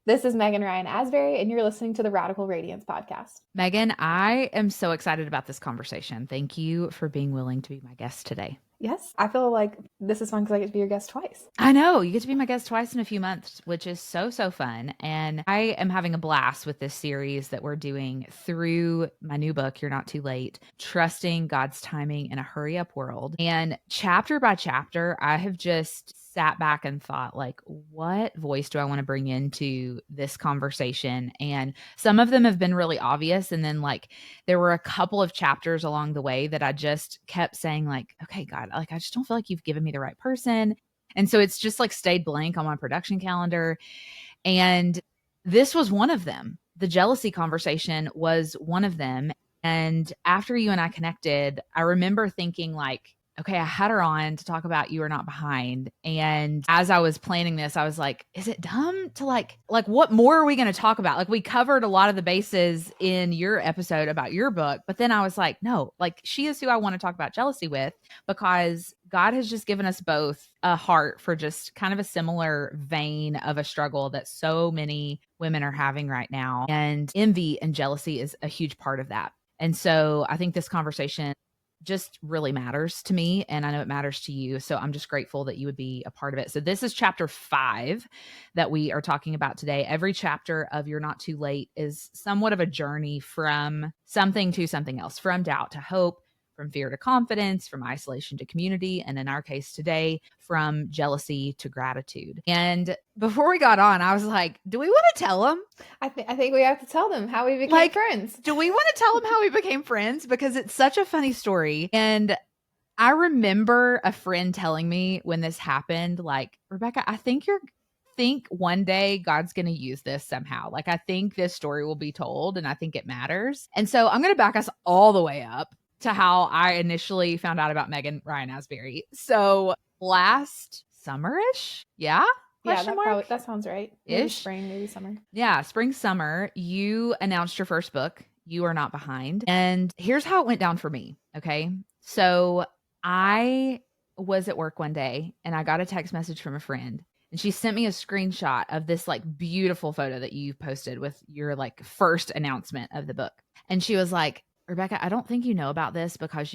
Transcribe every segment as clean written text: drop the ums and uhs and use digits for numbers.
This is Meghan Ryan Asbury, and you're listening to the Radical Radiance Podcast. Meghan, I am so excited about this conversation. Thank you for being willing to be my guest today. Yes, I feel like this is fun because I get to be your guest twice. I know. You get to be my guest twice in a few months, which is so fun. And I am having a blast with this series that we're doing through my new book, You're Not Too Late, Trusting God's Timing in a Hurry Up World. And chapter by chapter, I have just sat back and thought, like, what voice do I want to bring into this conversation? And some of them have been really obvious. And then like there were a couple of chapters along the way that I just kept saying like, okay, God, like, I just don't feel like you've given me the right person. And so it's just like stayed blank on my production calendar. And this was one of them. The jealousy conversation was one of them. And after you and I connected, I remember thinking like, okay, I had her on to talk about You Are Not Behind. And as I was planning this, I was like, is it dumb to like what more are we going to talk about? Like we covered a lot of the bases in your episode about your book, but then I was like, no, like she is who I want to talk about jealousy with, because God has just given us both a heart for just kind of a similar vein of a struggle that so many women are having right now. And envy and jealousy is a huge part of that. And so I think this conversation just really matters to me, and I know it matters to you. So I'm just grateful that you would be a part of it. So this is chapter 5 that we are talking about today. Every chapter of You're Not Too Late is somewhat of a journey from something to something else, from doubt to hope, from fear to confidence, from isolation to community, and in our case today, from jealousy to gratitude. And before we got on, I was like, do we want to tell them? I think we have to tell them how we became friends. Do we want to tell them how we became friends? Because it's such a funny story. And I remember a friend telling me when this happened, like, Rebecca, I think one day God's going to use this somehow. Like, I think this story will be told, and I think it matters. And so I'm going to back us all the way up to how I initially found out about Meghan Ryan Asbury. So last summer-ish? Yeah? Yeah, that sounds right. Maybe spring, maybe summer. Yeah, spring, summer, you announced your first book, You Are Not Behind. And here's how it went down for me, okay? So I was at work one day and I got a text message from a friend. And she sent me a screenshot of this like beautiful photo that you posted with your like first announcement of the book. And she was like, Rebecca, I don't think you know about this because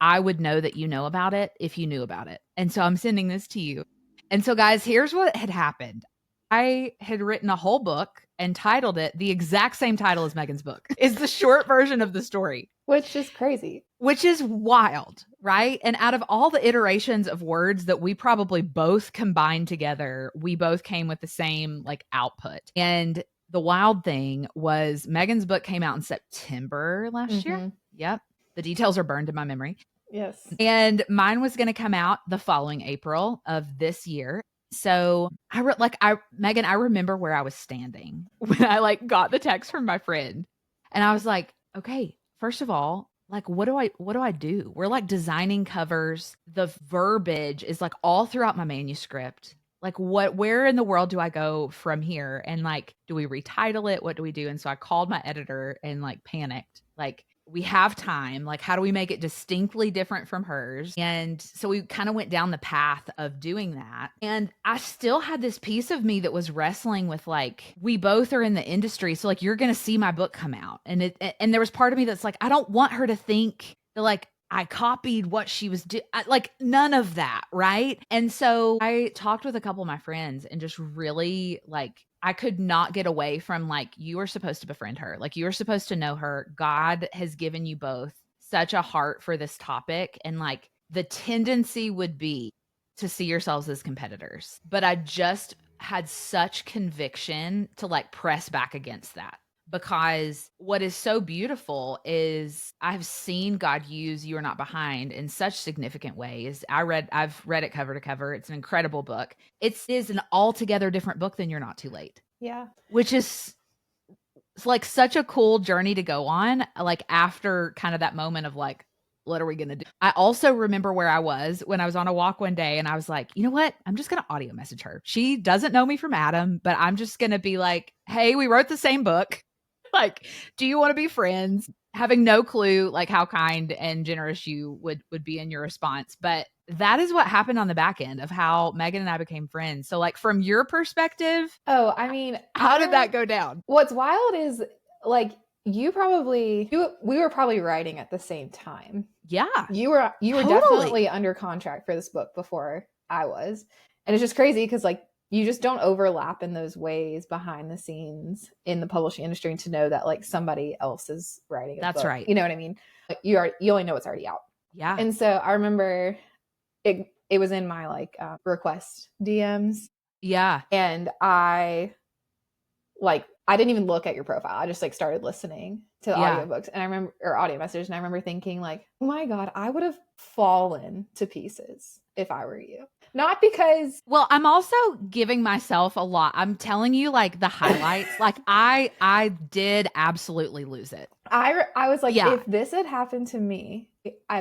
I would know that you know about it if you knew about it. And so I'm sending this to you. And so guys, here's what had happened. I had written a whole book and titled it the exact same title as Meghan's book. It's the short version of the story. Which is crazy. Which is wild, right? And out of all the iterations of words that we probably both combined together, we both came with the same like output. And the wild thing was Meghan's book came out in September last year. Yep. The details are burned in my memory. Yes. And mine was going to come out the following April of this year. So Meghan, I remember where I was standing when I like got the text from my friend. And I was like, okay, first of all, like, what do I do? We're like designing covers. The verbiage is like all throughout my manuscript. Like where in the world do I go from here? And like, do we retitle it? What do we do? And so I called my editor and like panicked, like, we have time. Like, how do we make it distinctly different from hers? And so we kind of went down the path of doing that. And I still had this piece of me that was wrestling with like, we both are in the industry. So like, you're going to see my book come out. And there was part of me that's like, I don't want her to think that like, I copied what she was doing, like none of that. Right. And so I talked with a couple of my friends and just really like, I could not get away from like, you are supposed to befriend her. Like you are supposed to know her. God has given you both such a heart for this topic. And like the tendency would be to see yourselves as competitors. But I just had such conviction to like press back against that. Because what is so beautiful is I've seen God use You Are Not Behind in such significant ways. I've read it cover to cover. It's an incredible book. It is an altogether different book than You're Not Too Late. Yeah. Which is like such a cool journey to go on. Like after kind of that moment of like, what are we going to do? I also remember where I was when I was on a walk one day and I was like, you know what? I'm just going to audio message her. She doesn't know me from Adam, but I'm just going to be like, hey, we wrote the same book. Like, do you want to be friends? having no clue like how kind and generous you would be in your response. But that is what happened on the back end of how Meghan and I became friends. So like from your perspective, Oh, I mean, how did that go down? What's wild is like we were probably writing at the same time. Yeah. You were Totally. definitely under contract for this book before I was. And it's just crazy because like you just don't overlap in those ways behind the scenes in the publishing industry to know that like somebody else is writing a That's book. right. You know what I mean? Like, you only know it's already out. Yeah. And so I remember it was in my like request DMs. Yeah. And I didn't even look at your profile. I just like started listening to the audiobooks and I remember, or audio message. And I remember thinking like, oh my God, I would have fallen to pieces if I were you. Not because. Well, I'm also giving myself a lot. I'm telling you like the highlights. Like I did absolutely lose it. I was like, if this had happened to me, I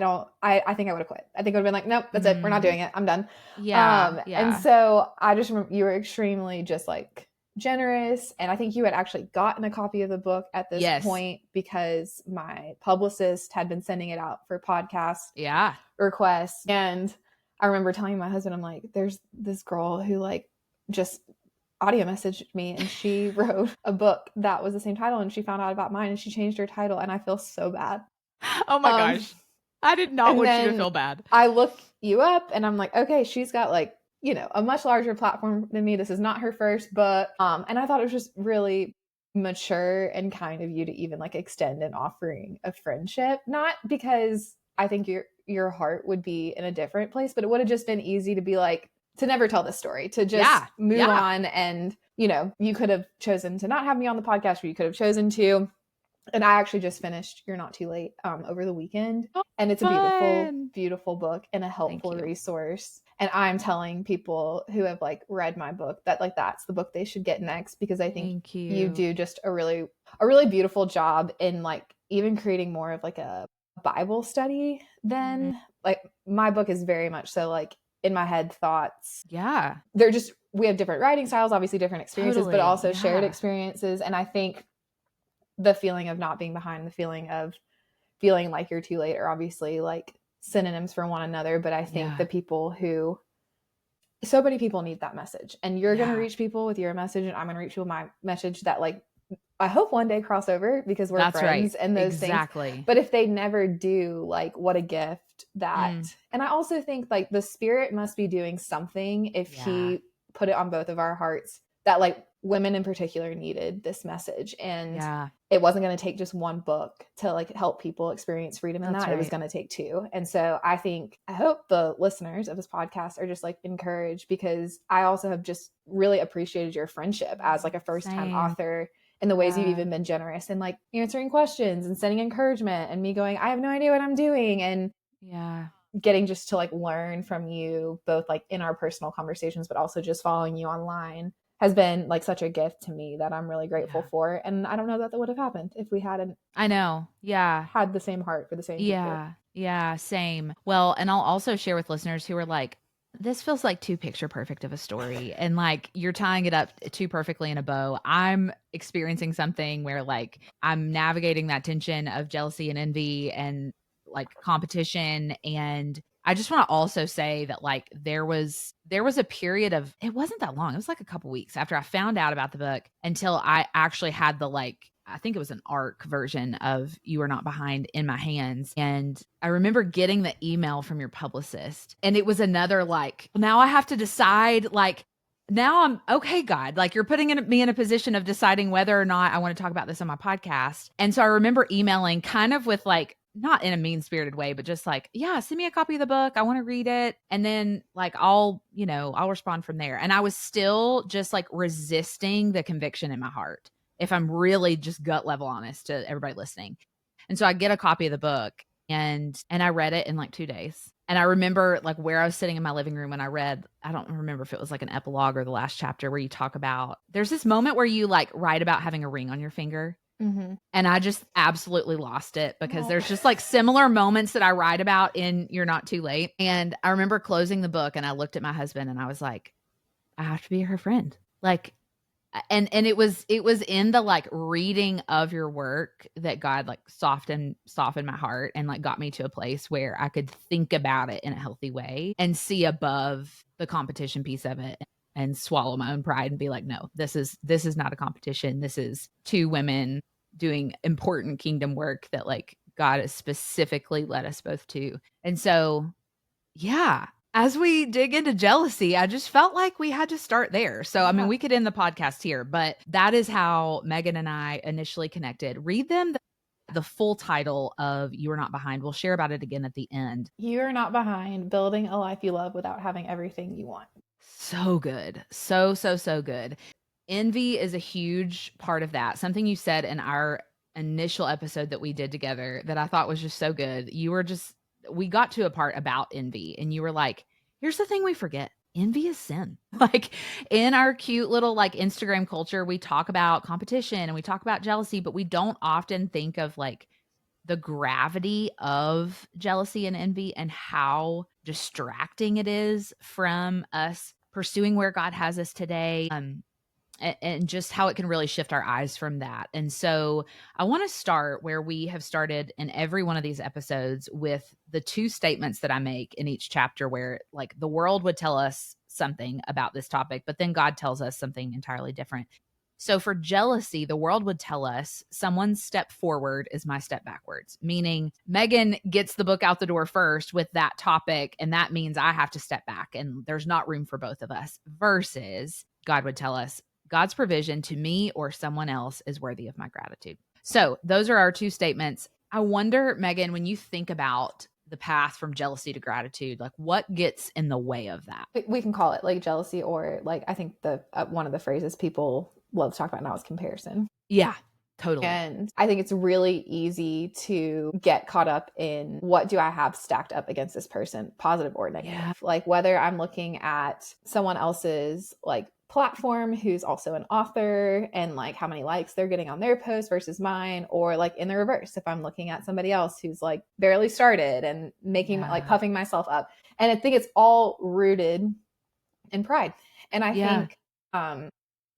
think I would have quit. I think I would have been like, nope, that's it. We're not doing it. I'm done. Yeah. And so I just remember you were extremely just like generous. And I think you had actually gotten a copy of the book at this point because my publicist had been sending it out for podcast requests. And I remember telling my husband, I'm like, there's this girl who like just audio messaged me and she wrote a book that was the same title and she found out about mine and she changed her title and I feel so bad. Oh my gosh. I did not want you to feel bad. I look you up and I'm like, okay, she's got like, you know, a much larger platform than me. This is not her first book. And I thought it was just really mature and kind of you to even like extend an offering of friendship. Not because I think your heart would be in a different place, but it would have just been easy to be like, to never tell this story, to just move on. And, you know, you could have chosen to not have me on the podcast, or you could have chosen to. And I actually just finished You're Not Too Late over the weekend. And it's a beautiful, beautiful book and a helpful resource. And I'm telling people who have like read my book that like that's the book they should get next, because I think you do just a really beautiful job in like even creating more of like a Bible study than like my book is very much so like in my head thoughts. Yeah. They're just, we have different writing styles, obviously different experiences, but also shared experiences. And I think the feeling of not being behind, the feeling of feeling like you're too late are obviously like synonyms for one another. But I think the people who, so many people need that message, and you're going to reach people with your message and I'm going to reach people with my message that like, I hope one day cross over because we're friends and those things. But if they never do, like what a gift that, and I also think like the Spirit must be doing something if he put it on both of our hearts that like women in particular needed this message. And it wasn't going to take just one book to like help people experience freedom in that. It was going to take two. And so I hope the listeners of this podcast are just like encouraged, because I also have just really appreciated your friendship as like a first-time author, and the ways you've even been generous and like answering questions and sending encouragement, and me going, I have no idea what I'm doing. And getting just to like learn from you both like in our personal conversations, but also just following you online has been like such a gift to me that I'm really grateful for. And I don't know that would have happened if we hadn't had the same heart for the same people. Yeah, same. Well, and I'll also share with listeners who are like, this feels like too picture perfect of a story, and like you're tying it up too perfectly in a bow. I'm experiencing something where like I'm navigating that tension of jealousy and envy and like competition. And I just want to also say that like there was a period of, it wasn't that long, it was like a couple weeks after I found out about the book until I actually had the like, I think it was an ARC version of You Are Not Behind in my hands. And I remember getting the email from your publicist, and it was another like, now I have to decide, like, now I'm okay, God, like you're putting me in a position of deciding whether or not I want to talk about this on my podcast. And so I remember emailing kind of with like, not in a mean-spirited way, but just like, yeah, send me a copy of the book. I want to read it. And then like, I'll respond from there. And I was still just like resisting the conviction in my heart, if I'm really just gut level honest to everybody listening. And so I get a copy of the book and I read it in like 2 days. And I remember like where I was sitting in my living room when I read, I don't remember if it was like an epilogue or the last chapter where you talk about, there's this moment where you like write about having a ring on your finger. And I just absolutely lost it, because there's just like similar moments that I write about in You're Not Too Late. And I remember closing the book and I looked at my husband and I was like, I have to be her friend. Like, And it was in the like reading of your work that God like softened my heart and like got me to a place where I could think about it in a healthy way and see above the competition piece of it and swallow my own pride and be like, no, this is not a competition. This is two women doing important kingdom work that like God has specifically led us both to. And so, yeah, as we dig into jealousy, I just felt like we had to start there. So, I mean, we could end the podcast here, but that is how Meghan and I initially connected. Read them the full title of You Are Not Behind. We'll share about it again at the end. You Are Not Behind, Building a Life You Love Without Having Everything You Want. So good. So good. Envy is a huge part of that. Something you said in our initial episode that we did together that I thought was just so good. We got to a part about envy and you were like, here's the thing we forget. Envy is sin. Like in our cute little like Instagram culture, we talk about competition and we talk about jealousy, but we don't often think of like the gravity of jealousy and envy and how distracting it is from us pursuing where God has us today. And just how it can really shift our eyes from that. And so I want to start where we have started in every one of these episodes with the two statements that I make in each chapter where like the world would tell us something about this topic, but then God tells us something entirely different. So for jealousy, the world would tell us someone's step forward is my step backwards, meaning Meghan gets the book out the door first with that topic. And that means I have to step back and there's not room for both of us, versus God would tell us God's provision to me or someone else is worthy of my gratitude. So those are our two statements. I wonder, Meghan, when you think about the path from jealousy to gratitude, like what gets in the way of that? We can call it like jealousy, or like I think the one of the phrases people love to talk about now is comparison. Yeah, totally. And I think it's really easy to get caught up in what do I have stacked up against this person, positive or negative. Yeah. Like whether I'm looking at someone else's like platform who's also an author and like how many likes they're getting on their post versus mine, or like in the reverse, if I'm looking at somebody else who's like barely started and making like puffing myself up. And I think it's all rooted in pride. And I think, I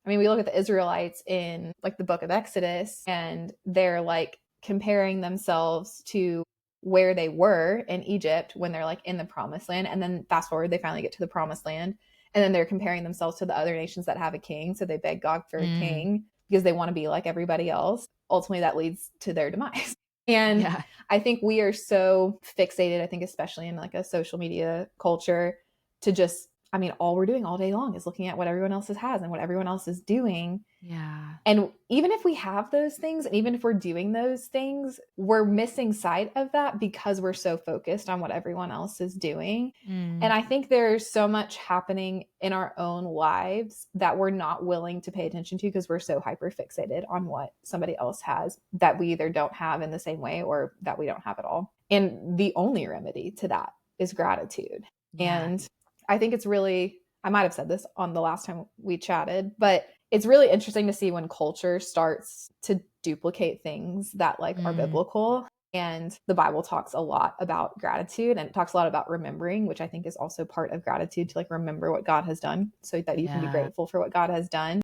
mean, we look at the Israelites in like the book of Exodus and they're like comparing themselves to where they were in Egypt when they're like in the promised land. And then fast forward, they finally get to the promised land. And then they're comparing themselves to the other nations that have a king. So they beg God for a king because they want to be like everybody else. Ultimately, that leads to their demise. And I think we are so fixated, I think, especially in like a social media culture, to just, I mean, all we're doing all day long is looking at what everyone else has and what everyone else is doing. Yeah. And even if we have those things, and even if we're doing those things, we're missing sight of that because we're so focused on what everyone else is doing. And I think there's so much happening in our own lives that we're not willing to pay attention to because we're so hyper fixated on what somebody else has that we either don't have in the same way or that we don't have at all. And the only remedy to that is gratitude. And I think it's really, I might have said this on the last time we chatted, but it's really interesting to see when culture starts to duplicate things that like are biblical. And the Bible talks a lot about gratitude, and it talks a lot about remembering, which I think is also part of gratitude, to like remember what God has done so that you can be grateful for what God has done.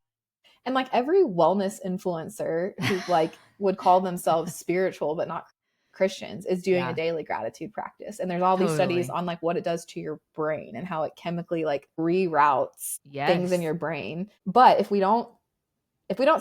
And like every wellness influencer who like would call themselves spiritual but not Christians is doing a daily gratitude practice. And there's all these studies on like what it does to your brain and how it chemically like reroutes things in your brain. But if we don't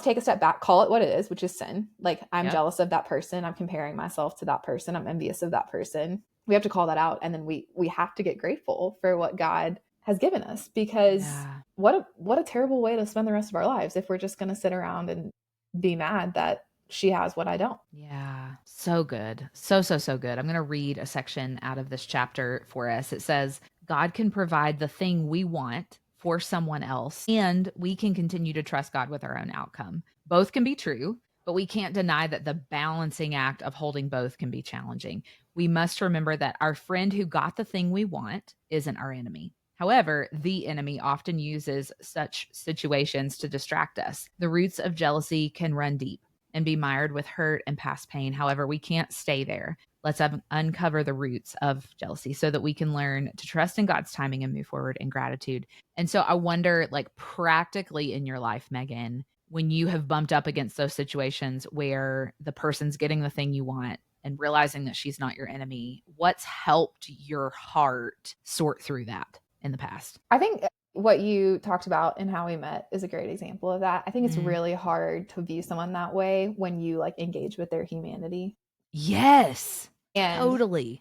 take a step back, call it what it is, which is sin. Like I'm jealous of that person. I'm comparing myself to that person. I'm envious of that person. We have to call that out. And then we have to get grateful for what God has given us, because what a terrible way to spend the rest of our lives if we're just going to sit around and be mad that she has what I don't. Yeah. So good. So good. I'm going to read a section out of this chapter for us. It says, God can provide the thing we want for someone else, and we can continue to trust God with our own outcome. Both can be true, but we can't deny that the balancing act of holding both can be challenging. We must remember that our friend who got the thing we want isn't our enemy. However, the enemy often uses such situations to distract us. The roots of jealousy can run deep and be mired with hurt and past pain. However, we can't stay there. Let's uncover the roots of jealousy so that we can learn to trust in God's timing and move forward in gratitude. And so I wonder, like, practically in your life, Meghan, when you have bumped up against those situations where the person's getting the thing you want and realizing that she's not your enemy, what's helped your heart sort through that in the past? I think what you talked about in How We Met is a great example of that. I think it's really hard to view someone that way when you like engage with their humanity. Yes, and totally.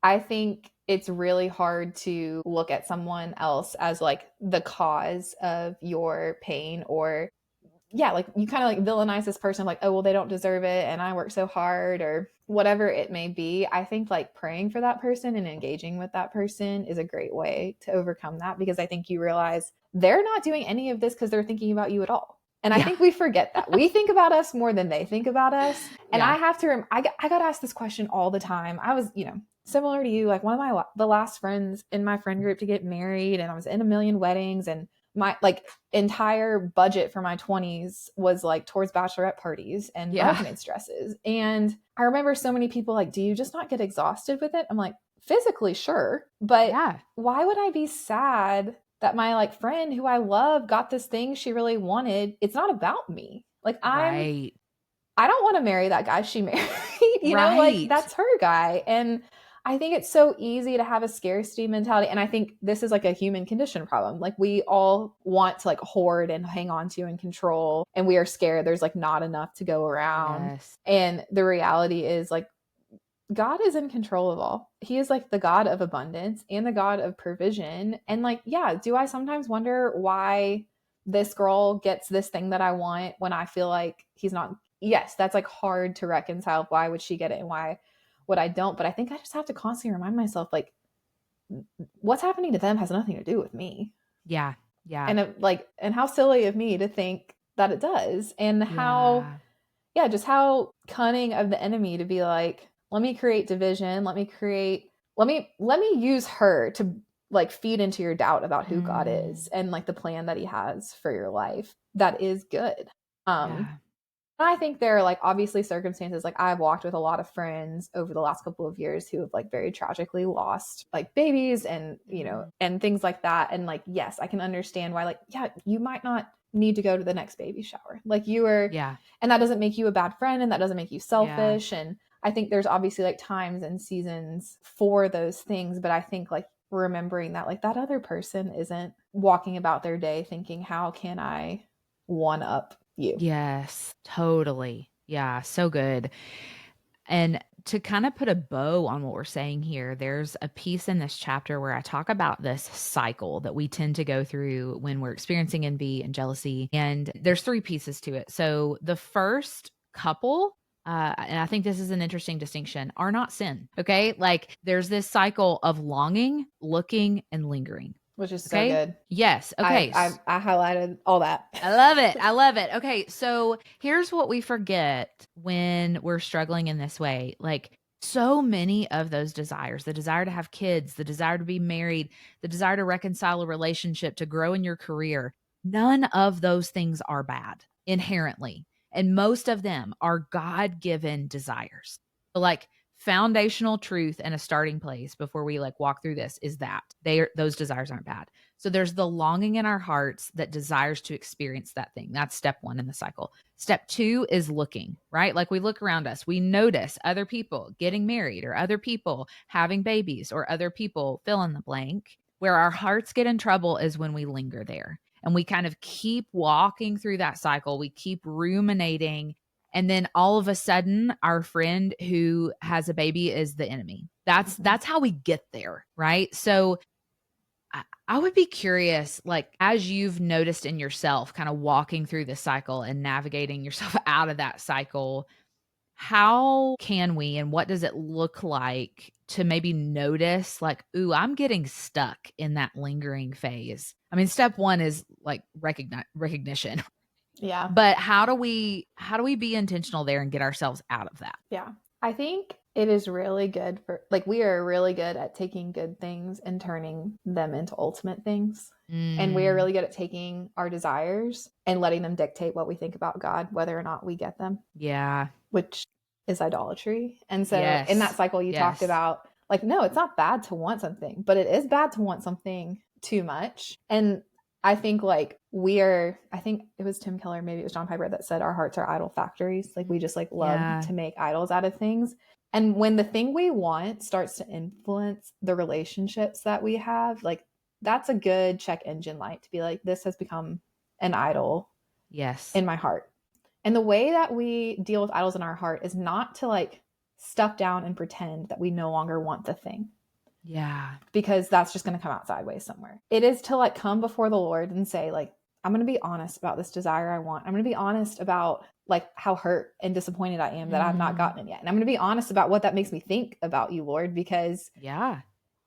I think it's really hard to look at someone else as like the cause of your pain, or like you kind of like villainize this person like, oh, well, they don't deserve it and I work so hard, or whatever it may be. I think like praying for that person and engaging with that person is a great way to overcome that, because I think you realize they're not doing any of this because they're thinking about you at all. And I think we forget that. We think about us more than they think about us. And I have to, I got asked this question all the time. I was, similar to you, like one of the last friends in my friend group to get married, and I was in a million weddings, and my like entire budget for my 20s was like towards bachelorette parties and bridesmaids dresses. And I remember so many people like, do you just not get exhausted with it? I'm like, physically, sure. But why would I be sad that my like friend who I love got this thing she really wanted? It's not about me. Like I don't want to marry that guy she married, you know, like that's her guy. And I think it's so easy to have a scarcity mentality. And I think this is like a human condition problem. Like we all want to like hoard and hang on to and control. And we are scared there's like not enough to go around. Yes. And the reality is like God is in control of all. He is like the God of abundance and the God of provision. And like, do I sometimes wonder why this girl gets this thing that I want when I feel like he's not? Yes, that's like hard to reconcile. Why would she get it and why would I don't? But I think I just have to constantly remind myself, like, what's happening to them has nothing to do with me. Yeah. And how silly of me to think that it does. And how cunning of the enemy to be like, let me create division. Let me use her to like feed into your doubt about who God is and like the plan that he has for your life. That is good. I think there are like obviously circumstances, like I've walked with a lot of friends over the last couple of years who have like very tragically lost like babies and, and things like that. And like, yes, I can understand why, like, you might not need to go to the next baby shower. Like you were, and that doesn't make you a bad friend and that doesn't make you selfish. And I think there's obviously like times and seasons for those things. But I think like remembering that like that other person isn't walking about their day thinking, how can I one up you? Yes, totally. Yeah, so good. And to kind of put a bow on what we're saying here, there's a piece in this chapter where I talk about this cycle that we tend to go through when we're experiencing envy and jealousy. And there's 3 pieces to it. So the first couple, and I think this is an interesting distinction, are not sin. Okay. Like there's this cycle of longing, looking, and lingering. Which is so good. Yes. Okay. I highlighted all that. I love it. I love it. Okay. So here's what we forget when we're struggling in this way. Like so many of those desires, the desire to have kids, the desire to be married, the desire to reconcile a relationship, to grow in your career, none of those things are bad inherently. And most of them are God-given desires. So like foundational truth and a starting place before we like walk through this is that those desires aren't bad. So there's the longing in our hearts that desires to experience that thing. That's step 1 in the cycle. Step 2 is looking, right? Like we look around us, we notice other people getting married or other people having babies or other people fill in the blank. Where our hearts get in trouble is when we linger there and we kind of keep walking through that cycle. We keep ruminating. And then all of a sudden, our friend who has a baby is the enemy. That's how we get there, right? So I would be curious, like, as you've noticed in yourself, kind of walking through this cycle and navigating yourself out of that cycle, how can we and what does it look like to maybe notice, like, ooh, I'm getting stuck in that lingering phase? I mean, step 1 is like recognition. Yeah. But how do we be intentional there and get ourselves out of that? Yeah. I think it is really good for like we are really good at taking good things and turning them into ultimate things. And we are really good at taking our desires and letting them dictate what we think about God, whether or not we get them. Yeah. Which is idolatry. And so Yes. in that cycle, you talked about like, no, it's not bad to want something, but it is bad to want something too much. And I think like I think it was Tim Keller, maybe it was John Piper that said our hearts are idol factories. Like we just like love to make idols out of things. And when the thing we want starts to influence the relationships that we have, like that's a good check engine light to be like, this has become an idol in my heart. And the way that we deal with idols in our heart is not to like stuff down and pretend that we no longer want the thing. Yeah. Because that's just going to come out sideways somewhere. It is to like come before the Lord and say like, I'm going to be honest about this desire I want. I'm going to be honest about like how hurt and disappointed I am that I've not gotten it yet. And I'm going to be honest about what that makes me think about you, Lord, because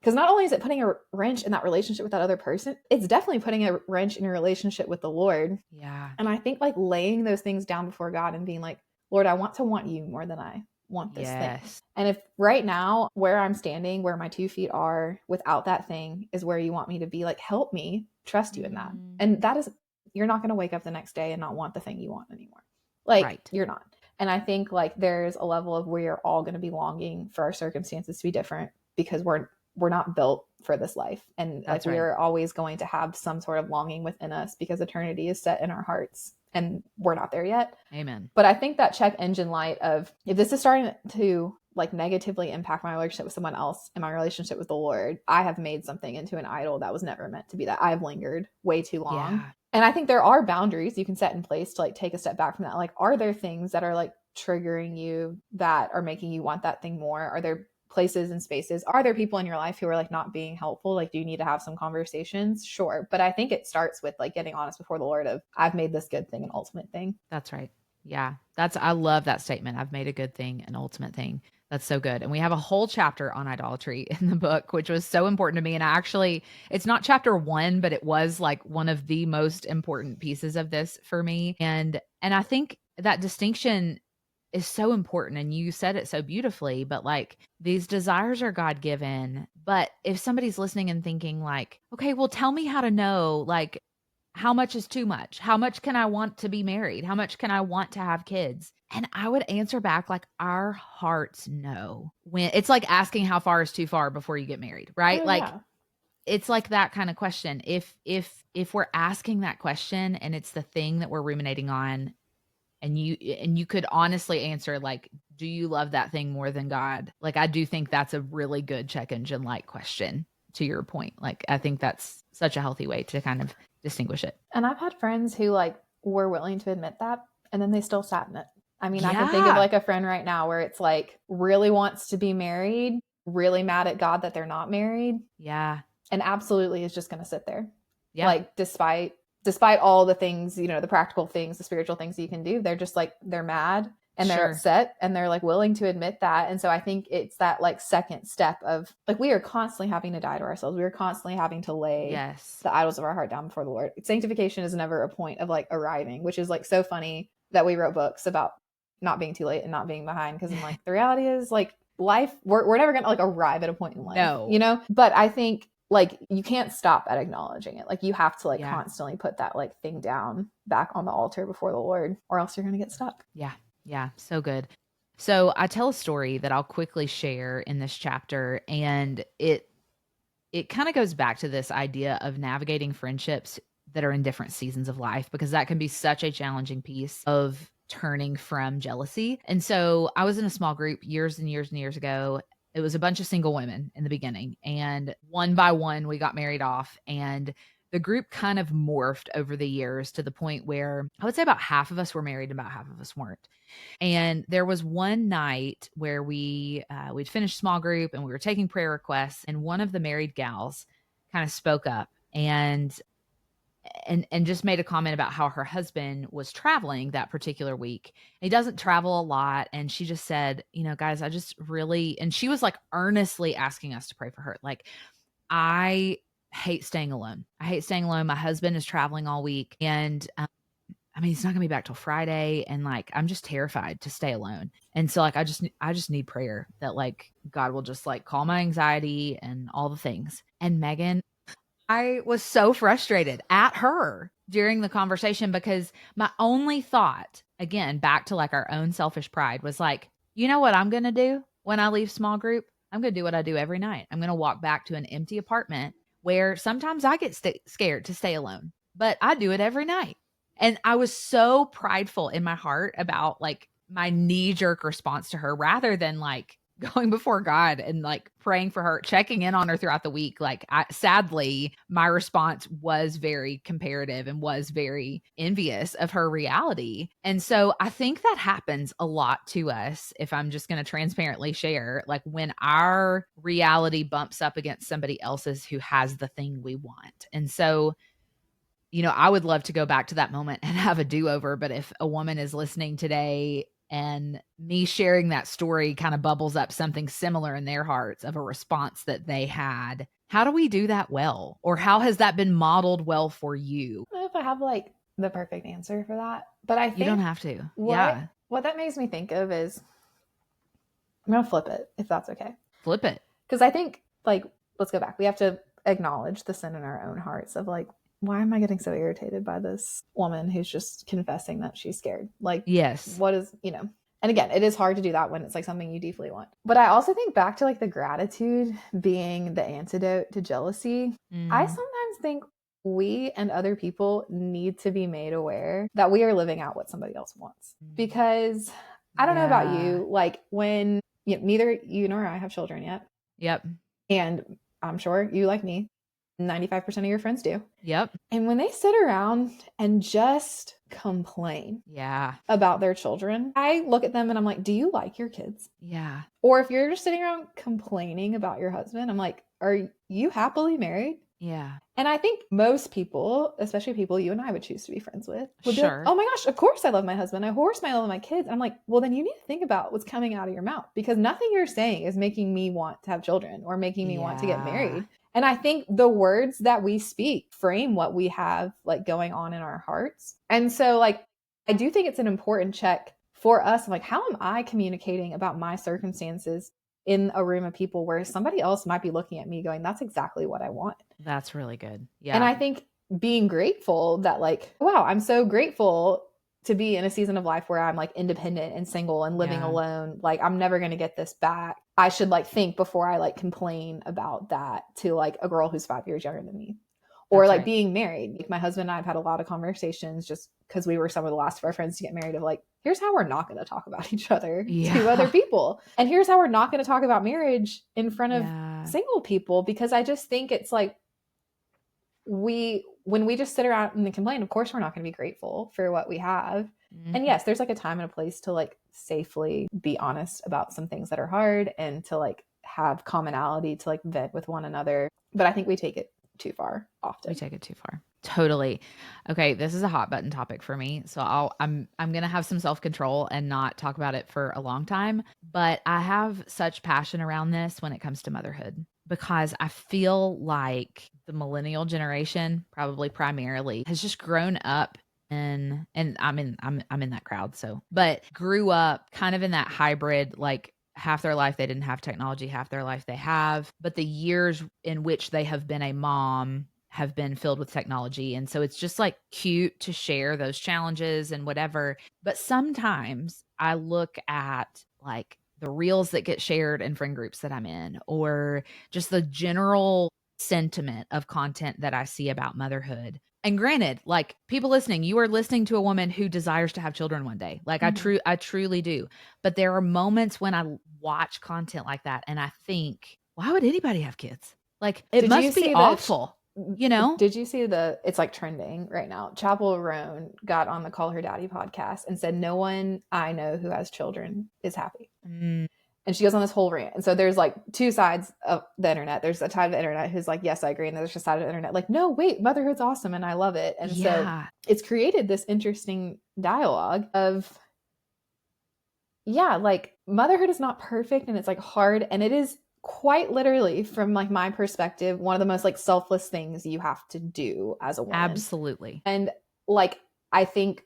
not only is it putting a wrench in that relationship with that other person, it's definitely putting a wrench in your relationship with the Lord. Yeah. And I think like laying those things down before God and being like, Lord, I want to want you more than I want this thing. And if right now where I'm standing, where my 2 feet are without that thing is where you want me to be, like, help me trust you in that. And that is, you're not going to wake up the next day and not want the thing you want anymore. Like you're not. And I think like there's a level of where you're all going to be longing for our circumstances to be different because we're not built for this life. And like we're always going to have some sort of longing within us because eternity is set in our hearts and we're not there yet. Amen. But I think that check engine light of if this is starting to like negatively impact my relationship with someone else and my relationship with the Lord, I have made something into an idol that was never meant to be that. I've lingered way too long. Yeah. And I think there are boundaries you can set in place to like take a step back from that. Like, are there things that are like triggering you that are making you want that thing more? Are there places and spaces? Are there people in your life who are like not being helpful? Like, do you need to have some conversations? Sure. But I think it starts with like getting honest before the Lord of I've made this good thing an ultimate thing. That's right. Yeah. I love that statement. I've made a good thing an ultimate thing. That's so good. And we have a whole chapter on idolatry in the book, which was so important to me. And it's not chapter 1, but it was like one of the most important pieces of this for me. And I think that distinction is so important. And you said it so beautifully, but like these desires are God-given. But if somebody's listening and thinking like, okay, well, tell me how to know, like, how much is too much? How much can I want to be married? How much can I want to have kids? And I would answer back like our hearts know. When it's like asking how far is too far before you get married, right? It's like that kind of question. If we're asking that question and it's the thing that we're ruminating on, and you could honestly answer like, do you love that thing more than God? Like, I do think that's a really good check engine light question to your point. Like, I think that's such a healthy way to kind of distinguish it. And I've had friends who like were willing to admit that and then they still sat in it. I mean, I can think of like a friend right now where it's like really wants to be married, really mad at God that they're not married. Yeah. And absolutely is just going to sit there. Yeah. Like despite all the things, you know, the practical things, the spiritual things you can do, they're just like, they're mad and they're upset and they're like willing to admit that. And so I think it's that like second step of like, we are constantly having to die to ourselves. We are constantly having to lay the idols of our heart down before the Lord. Sanctification is never a point of like arriving, which is like so funny that we wrote books about not being too late and not being behind. Cause I'm like, the reality is like life, we're never going to like arrive at a point in life, you know? But I think like you can't stop at acknowledging it. Like you have to like constantly put that like thing down back on the altar before the Lord, or else you're going to get stuck. Yeah. Yeah. So good. So I tell a story that I'll quickly share in this chapter, and it kind of goes back to this idea of navigating friendships that are in different seasons of life, because that can be such a challenging piece of turning from jealousy. And so I was in a small group years and years and years ago. It was a bunch of single women in the beginning, and one by one we got married off, and the group kind of morphed over the years to the point where I would say about half of us were married and about half of us weren't. And there was one night where we'd finished small group and we were taking prayer requests, and one of the married gals kind of spoke up and just made a comment about how her husband was traveling that particular week. He doesn't travel a lot. And she just said, you know, guys, I just really, and she was like earnestly asking us to pray for her. Like, I hate staying alone. My husband is traveling all week, and I mean, he's not gonna be back till Friday, and like I'm just terrified to stay alone. And so like I just need prayer that like God will just like calm my anxiety and all the things. And Meghan, I was so frustrated at her during the conversation, because my only thought, again, back to like our own selfish pride, was like, You know what I'm going to do when I leave small group? I'm going to do what I do every night. I'm going to walk back to an empty apartment where sometimes I get scared to stay alone, but I do it every night. And I was so prideful in my heart about like my knee-jerk response to her rather than like going before God and like praying for her, checking in on her throughout the week. Like sadly, my response was very comparative and was very envious of her reality. And so I think that happens a lot to us, if I'm just going to transparently share, like when our reality bumps up against somebody else's who has the thing we want. And so, you know, I would love to go back to that moment and have a do-over. But if a woman is listening today and me sharing that story kind of bubbles up something similar in their hearts of a response that they had, how do we do that well? Or how has that been modeled well for you? I don't know if I have like the perfect answer for that, but I think you don't have to. What that makes me think of is, I'm going to flip it, if that's okay. Flip it. Because I think, like, let's go back. We have to acknowledge the sin in our own hearts of like, why am I getting so irritated by this woman who's just confessing that she's scared? Like, yes, what is, you know, and again, it is hard to do that when it's like something you deeply want. But I also think back to like the gratitude being the antidote to jealousy. I sometimes think we and other people need to be made aware that we are living out what somebody else wants. Because I don't know about you, like when neither you nor I have children yet. Yep. And I'm sure you, like me, 95% of your friends do. Yep. And when they sit around and just complain about their children, I look at them and I'm like, do you like your kids? Yeah. Or if you're just sitting around complaining about your husband, I'm like, are you happily married? Yeah. And I think most people, especially people you and I would choose to be friends with, would be Sure. like, oh my gosh, of course I love my husband. Of course I love my kids. And I'm like, well, then you need to think about what's coming out of your mouth, because nothing you're saying is making me want to have children or making me want to get married. And I think the words that we speak frame what we have like going on in our hearts. And so like, I do think it's an important check for us. Like, how am I communicating about my circumstances in a room of people where somebody else might be looking at me going, that's exactly what I want. That's really good. Yeah. And I think being grateful that like, wow, I'm so grateful to be in a season of life where I'm like independent and single and living alone. Like, I'm never going to get this back. I should like think before I like complain about that to like a girl who's 5 years younger than me. Or that's like being married. Like my husband and I have had a lot of conversations just because we were some of the last of our friends to get married of like, here's how we're not going to talk about each other to other people. And here's how we're not going to talk about marriage in front of single people. Because I just think it's like when we just sit around and complain, of course we're not going to be grateful for what we have. Mm-hmm. And yes, there's like a time and a place to like safely be honest about some things that are hard and to like have commonality to like vent with one another. But I think we take it too far often. We take it too far. Totally. Okay. This is a hot button topic for me. So I'm going to have some self-control and not talk about it for a long time, but I have such passion around this when it comes to motherhood, because I feel like the millennial generation, probably primarily, has just grown up and I'm in that crowd. So, but grew up kind of in that hybrid, like half their life they didn't have technology, half their life they have, but the years in which they have been a mom have been filled with technology. And so it's just like cute to share those challenges and whatever. But sometimes I look at like the reels that get shared in friend groups that I'm in, or just the general sentiment of content that I see about motherhood. And granted, like people listening, you are listening to a woman who desires to have children one day. Like I truly do. But there are moments when I watch content like that and I think, why would anybody have kids? Like it must be awful. You know, did you see it's like trending right now. Chapel Roan got on the Call Her Daddy podcast and said, no one I know who has children is happy. And she goes on this whole rant. And so there's like two sides of the internet. There's a side of the internet who's like, yes, I agree. And there's a side of the internet like, no, wait, motherhood's awesome. And I love it. And so it's created this interesting dialogue of, like motherhood is not perfect and it's like hard. And it is quite literally, from like my perspective, one of the most like selfless things you have to do as a woman. Absolutely. And like, I think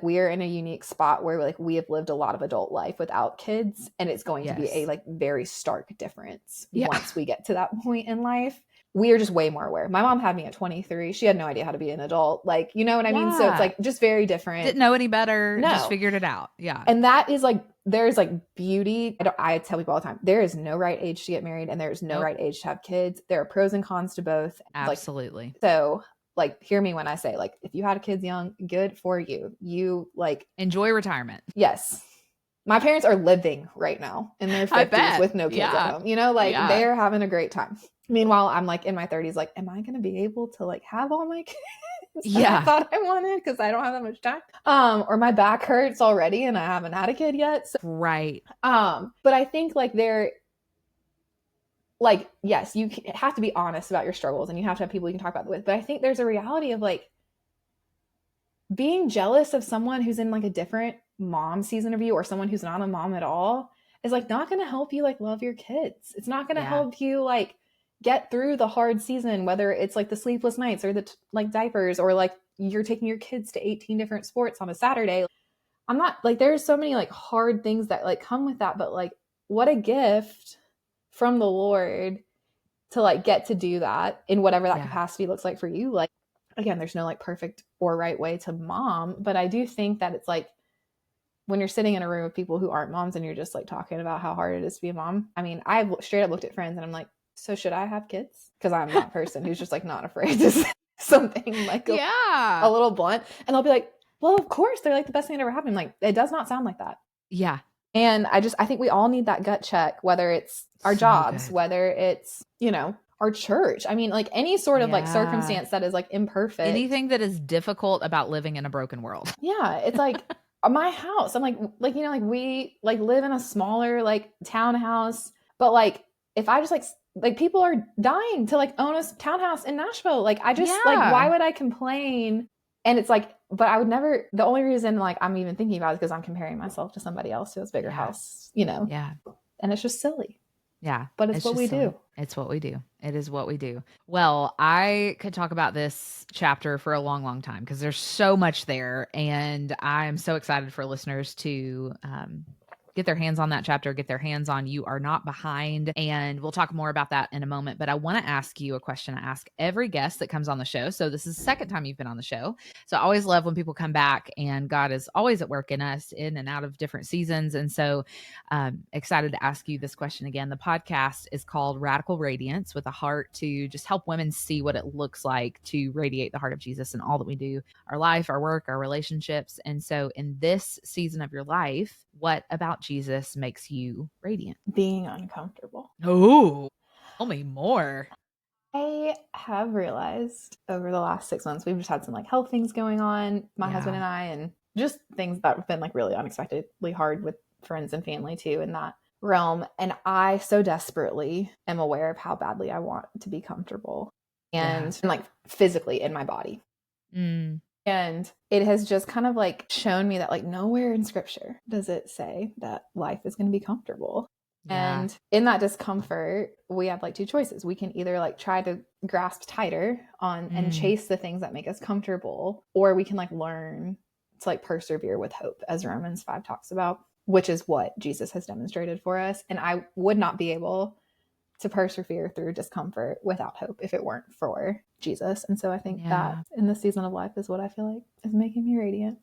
we are in a unique spot where like we have lived a lot of adult life without kids, and it's going to be a like very stark difference once we get to that point in life. We are just way more aware. My mom had me at 23. She had no idea how to be an adult. Like, you know what I mean? So it's like just very different. Didn't know any better. No. Just figured it out. Yeah. And that is like there's like beauty. I tell people all the time, there is no right age to get married and there's no right age to have kids. There are pros and cons to both. Absolutely. So like, hear me when I say, like, if you had kids young, good for you. You like enjoy retirement. Yes. My parents are living right now in their 50s with no kids at home. You know, like they're having a great time. Meanwhile, I'm like in my 30s, like, am I going to be able to like have all my kids? I thought I wanted because I don't have that much time. Or my back hurts already and I haven't had a kid yet. So, right. But I think like like, yes, you have to be honest about your struggles and you have to have people you can talk about it with. But I think there's a reality of like being jealous of someone who's in like a different mom season of you or someone who's not a mom at all is like not going to help you like love your kids. It's not going to help you like get through the hard season, whether it's like the sleepless nights or the like diapers or like you're taking your kids to 18 different sports on a Saturday. I'm not like, there's so many like hard things that like come with that, but like what a gift from the Lord to like get to do that in whatever that capacity looks like for you. Like, again, there's no like perfect or right way to mom, but I do think that it's like when you're sitting in a room with people who aren't moms and you're just like talking about how hard it is to be a mom. I mean, I've straight up looked at friends and I'm like, so should I have kids? Because I'm that person who's just like not afraid to say something like a little blunt. And they'll be like, well, of course, they're like the best thing that ever happened. Like, it does not sound like that. Yeah. And I think we all need that gut check, whether it's our jobs, whether it's, you know, our church. I mean, like any sort of like circumstance that is like imperfect. Anything that is difficult about living in a broken world. Yeah. It's like my house. I'm like, you know, like we like live in a smaller like townhouse, but like if I just like people are dying to like own a townhouse in Nashville. Like I just like, why would I complain? And it's like, but I would never, the only reason like I'm even thinking about it is because I'm comparing myself to somebody else who has a bigger house, you know? Yeah. And it's just silly. Yeah. But it's what we do. It's what we do. It is what we do. Well, I could talk about this chapter for a long, long time because there's so much there. And I'm so excited for listeners to get their hands on that chapter, get their hands on You Are Not Behind. And we'll talk more about that in a moment. But I want to ask you a question I ask every guest that comes on the show. So this is the second time you've been on the show. So I always love when people come back, and God is always at work in us in and out of different seasons. And so excited to ask you this question again. The podcast is called Radical Radiance, with a heart to just help women see what it looks like to radiate the heart of Jesus in all that we do, our life, our work, our relationships. And so in this season of your life, what about Jesus makes you radiant? Being uncomfortable. Oh, tell me more. I have realized over the last 6 months, we've just had some like health things going on, my husband and I, and just things that have been like really unexpectedly hard with friends and family too in that realm. And I so desperately am aware of how badly I want to be comfortable and like physically in my body. And it has just kind of like shown me that like nowhere in scripture does it say that life is going to be comfortable. And in that discomfort, we have like two choices. We can either like try to grasp tighter on and chase the things that make us comfortable, or we can like learn to like persevere with hope, as Romans 5 talks about, which is what Jesus has demonstrated for us. And I would not be able to persevere through discomfort without hope if it weren't for Jesus. And so I think that in this season of life is what I feel like is making me radiant.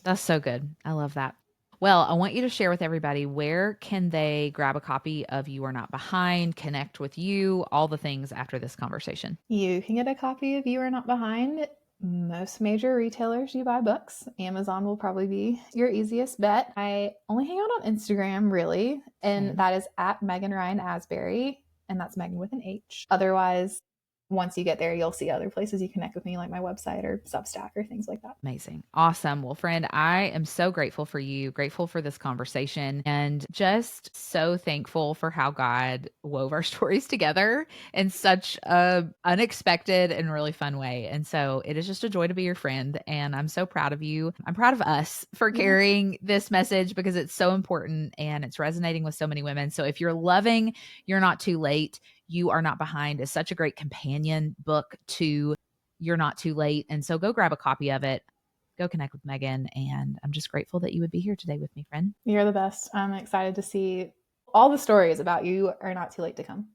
That's so good. I love that. Well, I want you to share with everybody, where can they grab a copy of You Are Not Behind, connect with you, all the things after this conversation? You can get a copy of You Are Not Behind. Most major retailers you buy books. Amazon will probably be your easiest bet. I only hang out on Instagram, really, and that is at Meghan Ryan Asbury, and that's Meghan with an H. Otherwise, once you get there, you'll see other places you connect with me, like my website or Substack or things like that. Amazing. Awesome. Well, friend, I am so grateful for you, grateful for this conversation, and just so thankful for how God wove our stories together in such a unexpected and really fun way. And so it is just a joy to be your friend. And I'm so proud of you. I'm proud of us for carrying this message because it's so important and it's resonating with so many women. So if you're loving You're Not Too Late, You Are Not Behind is such a great companion book to You're Not Too Late. And so go grab a copy of it. Go connect with Meghan. And I'm just grateful that you would be here today with me, friend. You're the best. I'm excited to see all the stories about You Are Not Too Late to come.